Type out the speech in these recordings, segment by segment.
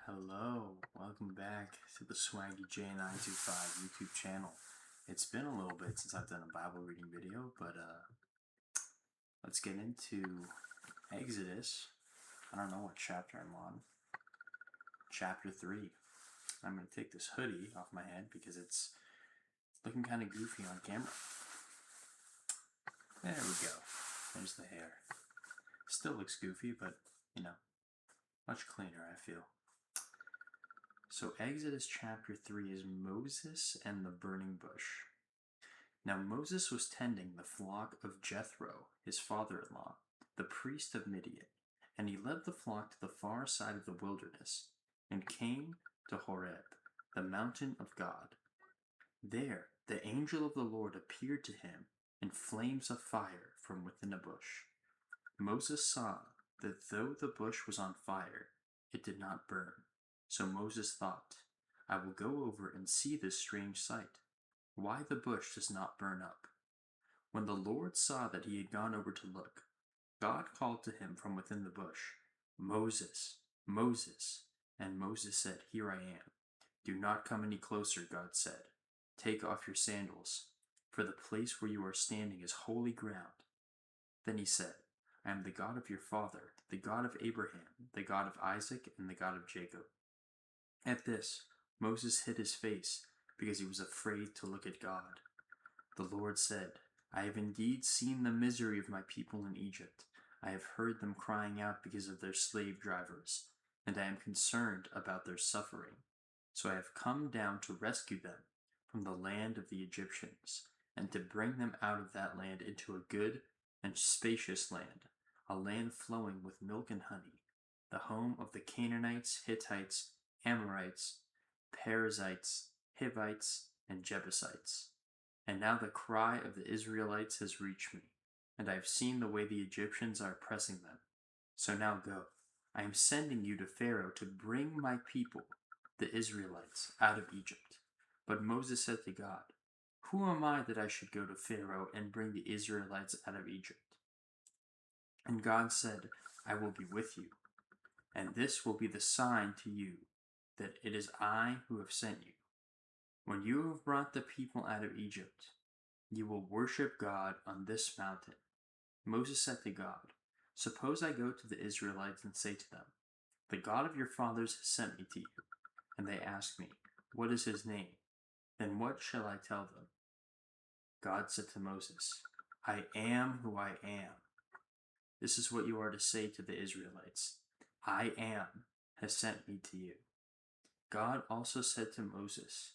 Hello, welcome back to the Swaggy J925 YouTube channel. It's been a little bit since I've done a Bible reading video, but let's get into Exodus. I don't know what chapter I'm on. Chapter 3. I'm going to take this hoodie off my head because it's looking kind of goofy on camera. There we go. There's the hair. Still looks goofy, but, much cleaner, I feel. So Exodus chapter 3 is Moses and the burning bush. Now Moses was tending the flock of Jethro, his father-in-law, the priest of Midian, and he led the flock to the far side of the wilderness, and came to Horeb, the mountain of God. There the angel of the Lord appeared to him in flames of fire from within a bush. Moses saw that though the bush was on fire, it did not burn. So Moses thought, I will go over and see this strange sight, why the bush does not burn up. When the Lord saw that he had gone over to look, God called to him from within the bush, Moses, Moses. And Moses said, Here I am. Do not come any closer, God said. Take off your sandals, for the place where you are standing is holy ground. Then he said, I am the God of your father, the God of Abraham, the God of Isaac, and the God of Jacob. At this, Moses hid his face because he was afraid to look at God. The Lord said, I have indeed seen the misery of my people in Egypt. I have heard them crying out because of their slave drivers, and I am concerned about their suffering. So I have come down to rescue them from the land of the Egyptians, and to bring them out of that land into a good and spacious land, a land flowing with milk and honey, the home of the Canaanites, Hittites, Amorites, Perizzites, Hivites, and Jebusites. And now the cry of the Israelites has reached me, and I have seen the way the Egyptians are oppressing them. So now go. I am sending you to Pharaoh to bring my people, the Israelites, out of Egypt. But Moses said to God, Who am I that I should go to Pharaoh and bring the Israelites out of Egypt? And God said, I will be with you, and this will be the sign to you that it is I who have sent you. When you have brought the people out of Egypt, you will worship God on this mountain. Moses said to God, Suppose I go to the Israelites and say to them, The God of your fathers has sent me to you. And they ask me, What is his name? Then what shall I tell them? God said to Moses, I am who I am. This is what you are to say to the Israelites. I am has sent me to you. God also said to Moses,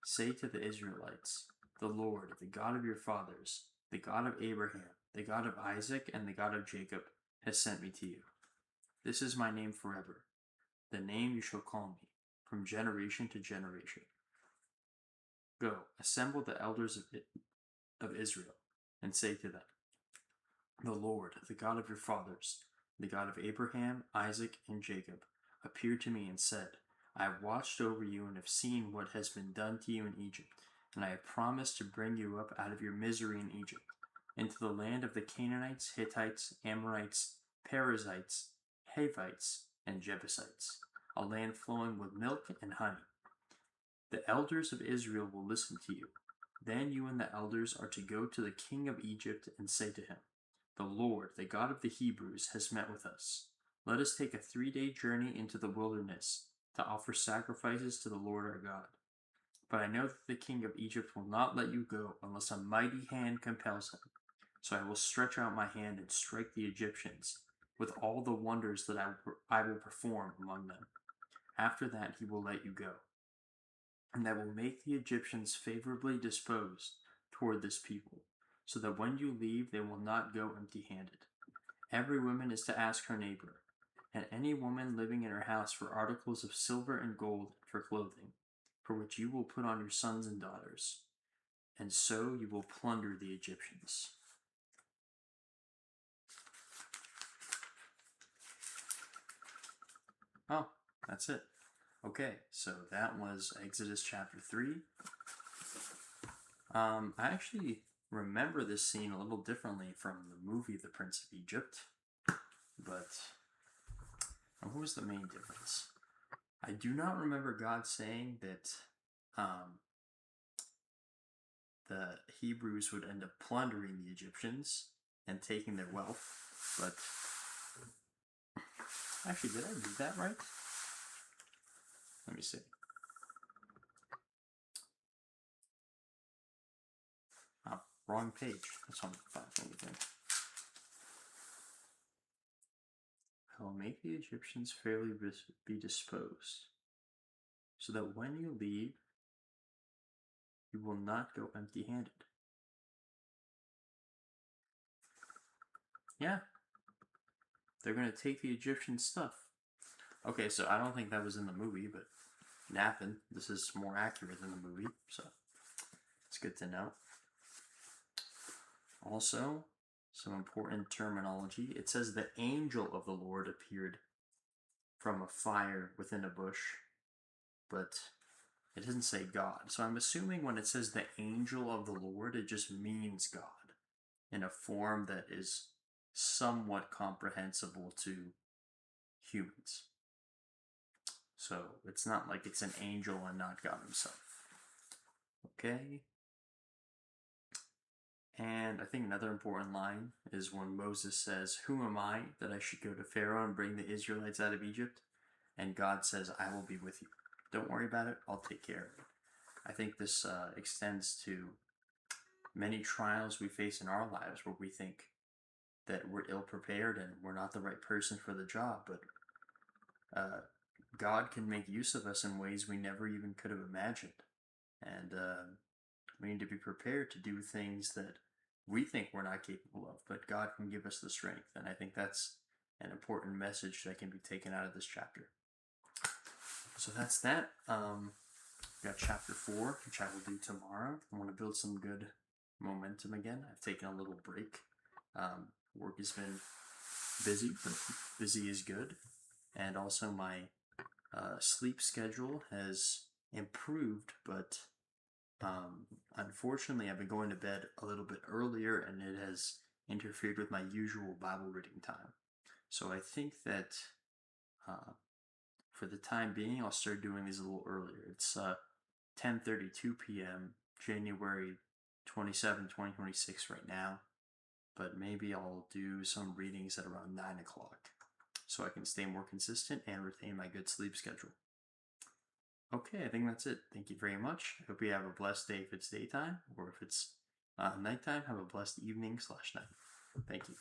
Say to the Israelites, The Lord, the God of your fathers, the God of Abraham, the God of Isaac, and the God of Jacob, has sent me to you. This is my name forever, the name you shall call me, from generation to generation. Go, assemble the elders of Israel, and say to them, The Lord, the God of your fathers, the God of Abraham, Isaac, and Jacob, appeared to me and said, I have watched over you and have seen what has been done to you in Egypt, and I have promised to bring you up out of your misery in Egypt, into the land of the Canaanites, Hittites, Amorites, Perizzites, Hivites, and Jebusites, a land flowing with milk and honey. The elders of Israel will listen to you. Then you and the elders are to go to the king of Egypt and say to him, The Lord, the God of the Hebrews, has met with us. Let us take a 3-day journey into the wilderness to offer sacrifices to the Lord our God. But I know that the king of Egypt will not let you go unless a mighty hand compels him. So I will stretch out my hand and strike the Egyptians with all the wonders that I will perform among them. After that he will let you go. And I will make the Egyptians favorably disposed toward this people, so that when you leave they will not go empty-handed. Every woman is to ask her neighbor, and any woman living in her house for articles of silver and gold for clothing, for which you will put on your sons and daughters, and so you will plunder the Egyptians. Oh, that's it. Okay, so that was Exodus chapter 3. I actually remember this scene a little differently from the movie The Prince of Egypt, but what was the main difference? I do not remember God saying that the Hebrews would end up plundering the Egyptians and taking their wealth, but actually, did I read that right? Let me see. Oh, wrong page. That's on 5 I will make the Egyptians fairly be disposed, so that when you leave, you will not go empty-handed. Yeah. They're going to take the Egyptian stuff. Okay, so I don't think that was in the movie, but it happened. This is more accurate than the movie, so it's good to know. Also, some important terminology. It says the angel of the Lord appeared from a fire within a bush, but it doesn't say God. So I'm assuming when it says the angel of the Lord, it just means God in a form that is somewhat comprehensible to humans. So it's not like it's an angel and not God himself. Okay? And I think another important line is when Moses says, "Who am I that I should go to Pharaoh and bring the Israelites out of Egypt?" And God says, "I will be with you. Don't worry about it. I'll take care of it." I think this extends to many trials we face in our lives where we think that we're ill-prepared and we're not the right person for the job, but God can make use of us in ways we never even could have imagined. And we need to be prepared to do things that we think we're not capable of, but God can give us the strength. And I think that's an important message that can be taken out of this chapter. So that's that. We got chapter 4, which I will do tomorrow. I want to build some good momentum again. I've taken a little break. Work has been busy, but busy is good. And also my sleep schedule has improved, but unfortunately I've been going to bed a little bit earlier and it has interfered with my usual Bible reading time. So I think that for the time being, I'll start doing these a little earlier. It's 10:32 p.m. January 27, 2026 right now, but maybe I'll do some readings at around 9 o'clock so I can stay more consistent and retain my good sleep schedule. Okay, I think that's it. Thank you very much. I hope you have a blessed day if it's daytime, or if it's nighttime, have a blessed evening/night. Thank you.